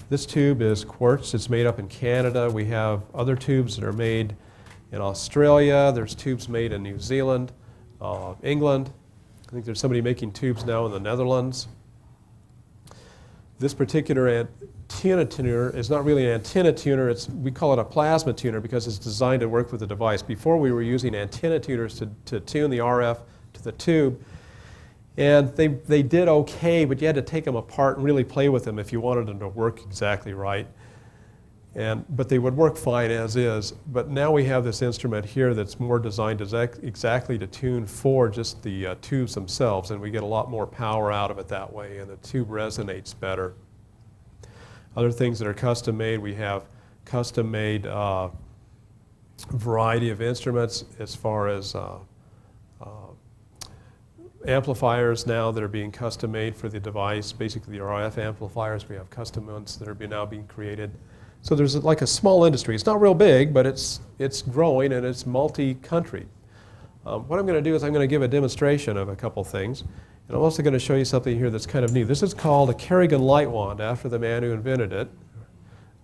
This tube is quartz, it's made up in Canada. We have other tubes that are made in Australia. There's tubes made in New Zealand, England. I think there's somebody making tubes now in the Netherlands. This particular antenna tuner is not really an antenna tuner, we call it a plasma tuner because it's designed to work with the device. Before we were using antenna tuners to tune the RF to the tube, and they did okay, but you had to take them apart and really play with them if you wanted them to work exactly right. But they would work fine as is. But now we have this instrument here that's more designed exactly to tune for just the tubes themselves, and we get a lot more power out of it that way, and the tube resonates better. Other things that are custom made, we have custom made variety of instruments as far as amplifiers now that are being custom made for the device. Basically the RF amplifiers, we have custom ones that are now being created. So there's like a small industry. It's not real big, but it's growing and it's multi-country. What I'm going to do is I'm going to give a demonstration of a couple things. And I'm also going to show you something here that's kind of new. This is called a Kerrigan light wand after the man who invented it.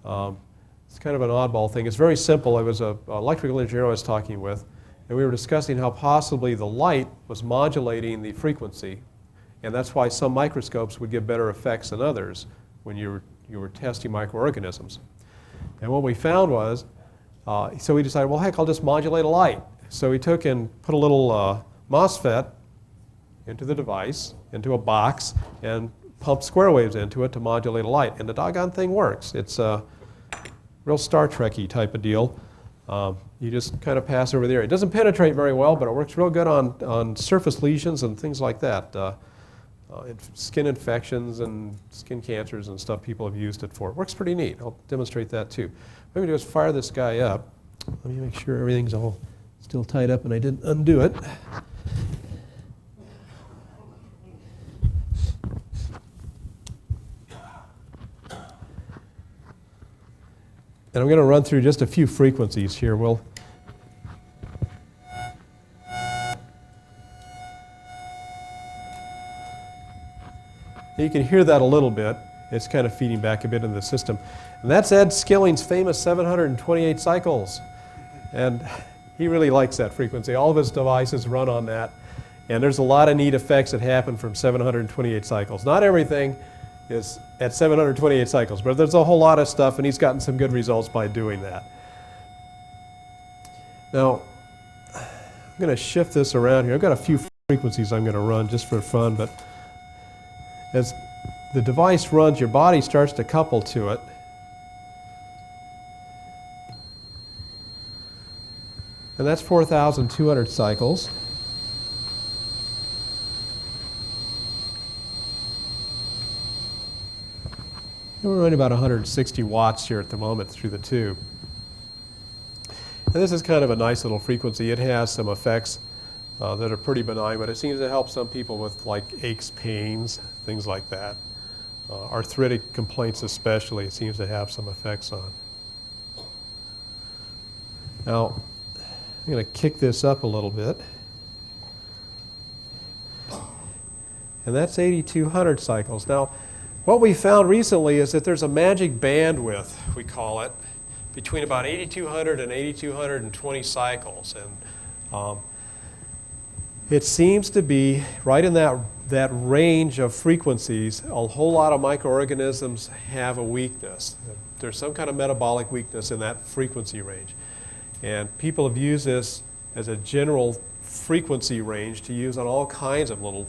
It's kind of an oddball thing. It's very simple. It was an electrical engineer I was talking with, and we were discussing how possibly the light was modulating the frequency. And that's why some microscopes would give better effects than others when you were testing microorganisms. And what we found was, so we decided, well, heck, I'll just modulate a light. So we took and put a little MOSFET into the device, into a box, and pumped square waves into it to modulate a light. And the doggone thing works. It's a real Star Trek-y type of deal. You just kind of pass over the area. It doesn't penetrate very well, but it works real good on surface lesions and things like that. Skin infections and skin cancers and stuff people have used it for. It works pretty neat. I'll demonstrate that too. What I'm going to do is fire this guy up. Let me make sure everything's all still tied up and I didn't undo it. And I'm going to run through just a few frequencies here. You can hear that a little bit. It's kind of feeding back a bit into the system. And that's Ed Skilling's famous 728 cycles. And he really likes that frequency. All of his devices run on that. And there's a lot of neat effects that happen from 728 cycles. Not everything is at 728 cycles, but there's a whole lot of stuff, and he's gotten some good results by doing that. Now, I'm going to shift this around here. I've got a few frequencies I'm going to run just for fun, but as the device runs, your body starts to couple to it. And that's 4,200 cycles. And we're running about 160 watts here at the moment through the tube. And this is kind of a nice little frequency. It has some effects that are pretty benign, but it seems to help some people with like aches, pains, things like that. Arthritic complaints especially, it seems to have some effects on. Now, I'm going to kick this up a little bit. And that's 8,200 cycles. Now, what we found recently is that there's a magic bandwidth, we call it, between about 8,200 and 8,220 cycles. And it seems to be right in that range of frequencies. A whole lot of microorganisms have a weakness. There's some kind of metabolic weakness in that frequency range. And people have used this as a general frequency range to use on all kinds of little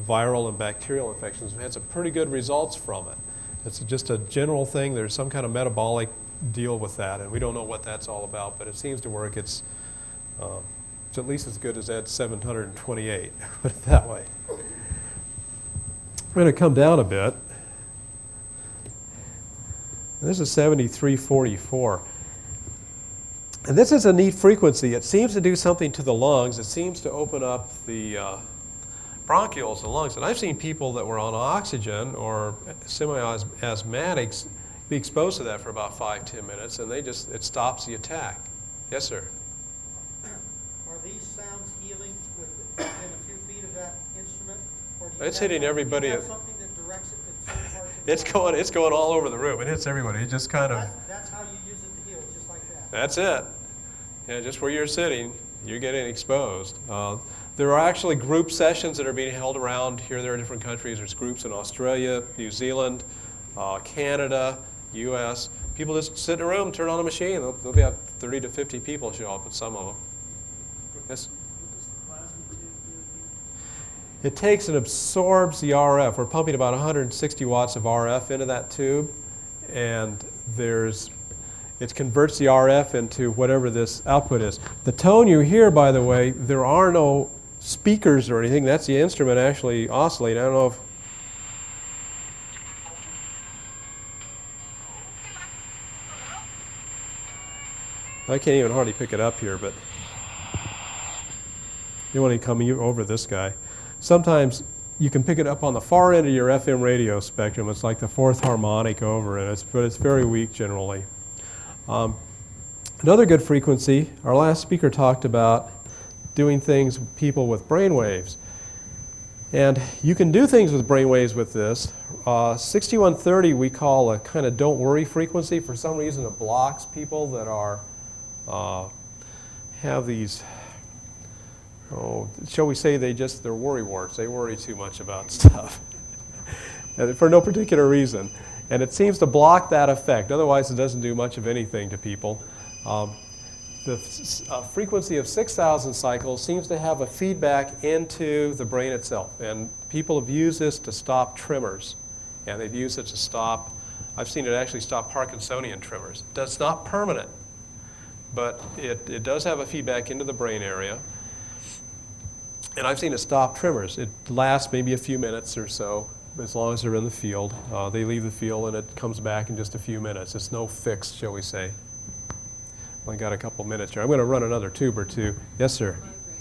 viral and bacterial infections. We've had some pretty good results from it. It's just a general thing. There's some kind of metabolic deal with that, and we don't know what that's all about, but it seems to work. It's at least as good as Ed 728, put it that way. We're going to come down a bit. And this is 7344. And this is a neat frequency. It seems to do something to the lungs. It seems to open up the bronchioles, the lungs. And I've seen people that were on oxygen or semi-asthmatics be exposed to that for about 5-10 minutes, and it stops the attack. Yes, sir? Of It's hitting everybody. You have something that directs it to certain parts of the It's going all over the room. It hits everybody. It just kind of. That's how you use it to heal, just like that. That's it. Yeah, just where you're sitting, you're getting exposed. There are actually group sessions that are being held around here. There are different countries. There's groups in Australia, New Zealand, Canada, U.S. People just sit in a room, turn on a machine. There'll be 30 to 50 people show up at some of them. Yes? It takes and absorbs the RF. We're pumping about 160 watts of RF into that tube, and it converts the RF into whatever this output is. The tone you hear, by the way, there are no speakers or anything. That's the instrument actually oscillating. I don't know if... I can't even hardly pick it up here, but you want to come over this guy. Sometimes you can pick it up on the far end of your FM radio spectrum. It's like the fourth harmonic over it, but it's very weak generally. Another good frequency, our last speaker talked about doing things with people with brain waves. And you can do things with brain waves with this. 6130 we call a kind of don't worry frequency. For some reason it blocks people that have these, shall we say they're worry warts. They worry too much about stuff and for no particular reason. And it seems to block that effect. Otherwise, it doesn't do much of anything to people. The frequency of 6,000 cycles seems to have a feedback into the brain itself. And people have used this to stop tremors. And they've used it to stop, I've seen it actually stop Parkinsonian tremors. That's not permanent, but it does have a feedback into the brain area. And I've seen it stop tremors. It lasts maybe a few minutes or so, as long as they're in the field. They leave the field and it comes back in just a few minutes. It's no fix, shall we say. I got a couple minutes here. I'm going to run another tube or two. Yes, sir?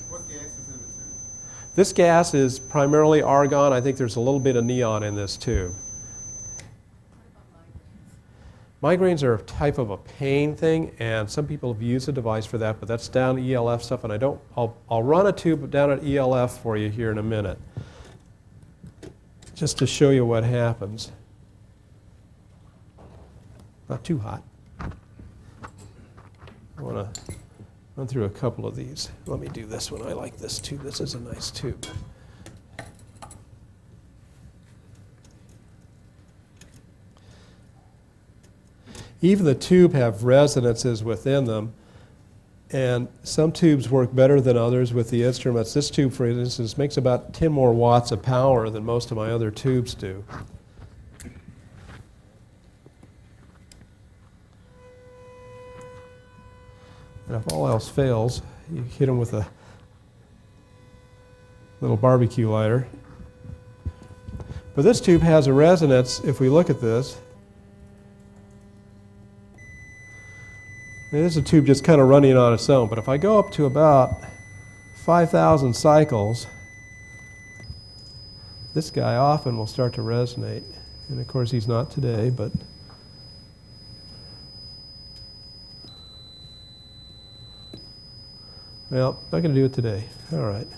What gas is in the tube? This gas is primarily argon. I think there's a little bit of neon in this tube. Migraines are a type of a pain thing, and some people have used a device for that, but that's down ELF stuff, and I'll run a tube down at ELF for you here in a minute, just to show you what happens. Not too hot. I want to run through a couple of these. Let me do this one. I like this tube. This is a nice tube. Even the tube have resonances within them, and some tubes work better than others with the instruments. This tube, for instance, makes about 10 more watts of power than most of my other tubes do. And if all else fails, you hit them with a little barbecue lighter. But this tube has a resonance, if we look at this. This is a tube just kind of running on its own, but if I go up to about 5,000 cycles, this guy often will start to resonate. And of course he's not today, but well, not going to do it today. All right.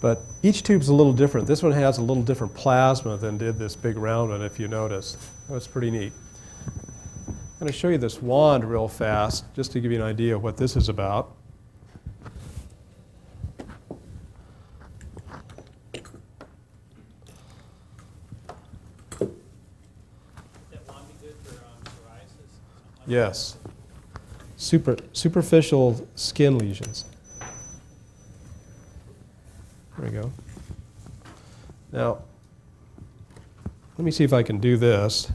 But each tube's a little different. This one has a little different plasma than did this big round one, if you notice. That's pretty neat. I'm going to show you this wand real fast, just to give you an idea of what this is about. Yes. Superficial skin lesions. There we go. Now, let me see if I can do this.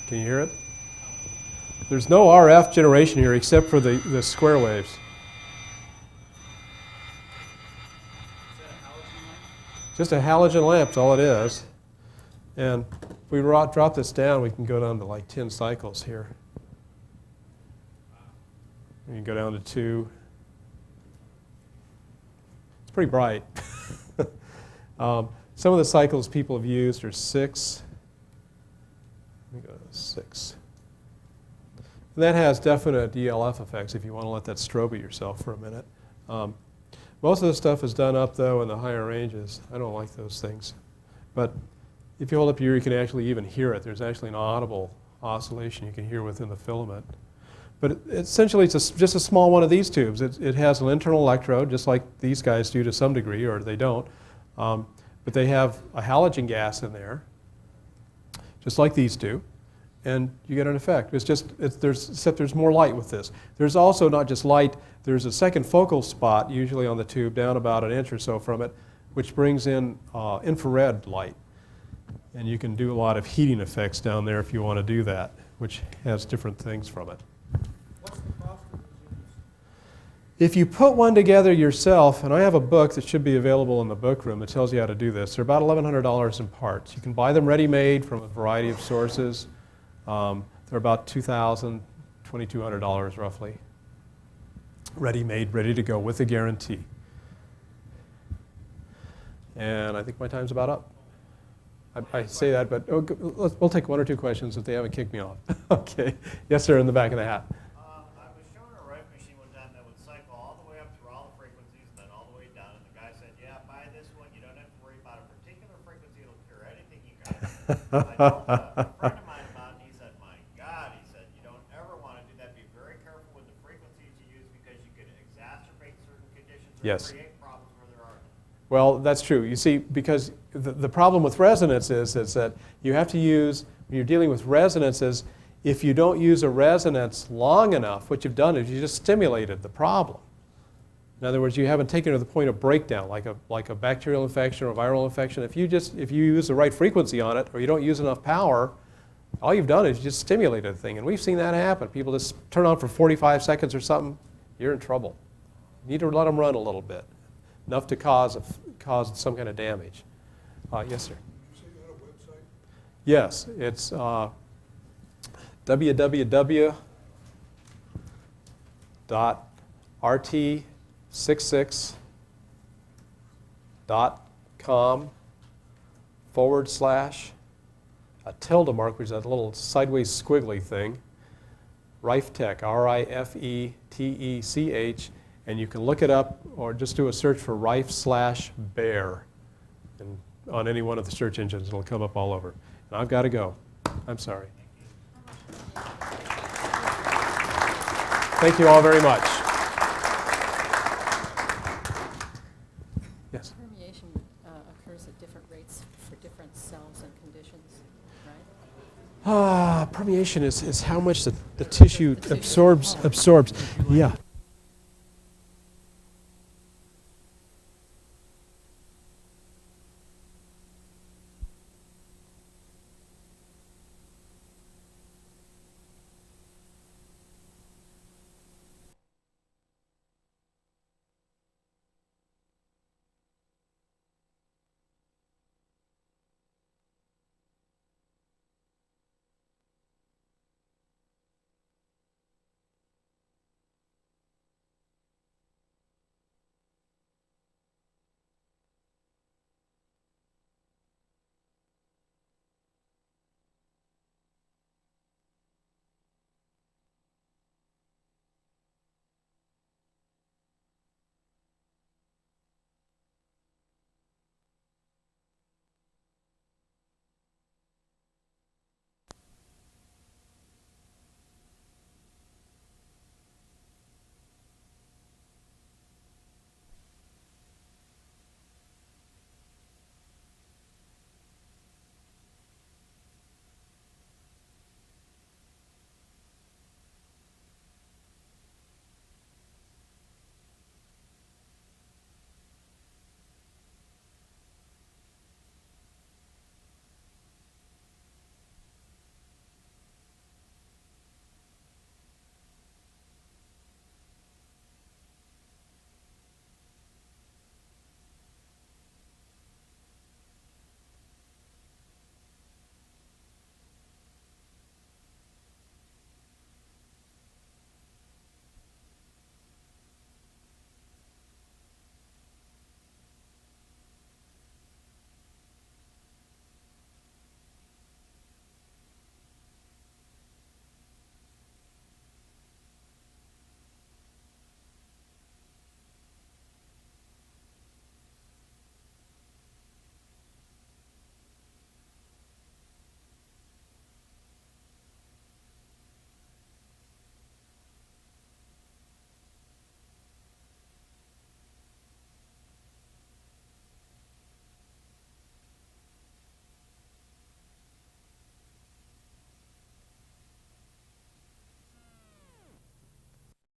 Can you hear it? There's no RF generation here except for the square waves. Is that a halogen lamp? Just a halogen lamp, that's all it is. And if we drop this down, we can go down to like 10 cycles here. We can go down to 2. It's pretty bright. Some of the cycles people have used are 6. Let me go to 6. And that has definite ELF effects if you want to let that strobe at yourself for a minute. Most of the stuff is done up, though, in the higher ranges. I don't like those things. But if you hold up your ear, you can actually even hear it. There's actually an audible oscillation you can hear within the filament. But essentially, it's just a small one of these tubes. It has an internal electrode, just like these guys do to some degree, or they don't. But they have a halogen gas in there, just like these do, and you get an effect. Except there's more light with this. There's also not just light, there's a second focal spot, usually on the tube, down about an inch or so from it, which brings in infrared light. And you can do a lot of heating effects down there if you want to do that, which has different things from it. What's the cost of these units? If you put one together yourself, and I have a book that should be available in the book room that tells you how to do this, they're about $1,100 in parts. You can buy them ready-made from a variety of sources. They're about $2,000, $2,200 roughly. Ready-made, ready to go with a guarantee. And I think my time's about up. I say that, but we'll take one or two questions if they haven't kicked me off. Okay. Yes, sir, in the back of the hat. I was shown a rife machine one time that would cycle all the way up through all the frequencies and then all the way down. And the guy said, yeah, buy this one. You don't have to worry about a particular frequency. It'll cure anything you got. I told a friend of mine about it, and he said, my God, he said, you don't ever want to do that. Be very careful with the frequencies you use because you could exacerbate certain conditions or Yes. create problems where there are none. Well, that's true. You see, because the problem with resonance is that you have to use, when you're dealing with resonances, if you don't use a resonance long enough, what you've done is you just stimulated the problem. In other words, you haven't taken it to the point of breakdown, like a bacterial infection or a viral infection. If you use the right frequency on it, or you don't use enough power, all you've done is you just stimulated the thing. And we've seen that happen. People just turn on for 45 seconds or something, you're in trouble. You need to let them run a little bit, enough to cause some kind of damage. Yes, sir. Did you say you had a website? Yes, it's www.rt66.com/ a tilde mark, which is that little sideways squiggly thing, Rifetech, RIFETECH, and you can look it up or just do a search for Rife/Bear. And on any one of the search engines, it'll come up all over. And I've got to go. I'm sorry. Thank you all very much. Yes? Permeation occurs at different rates for different cells and conditions, right? Permeation is how much the tissue absorbs. Yeah.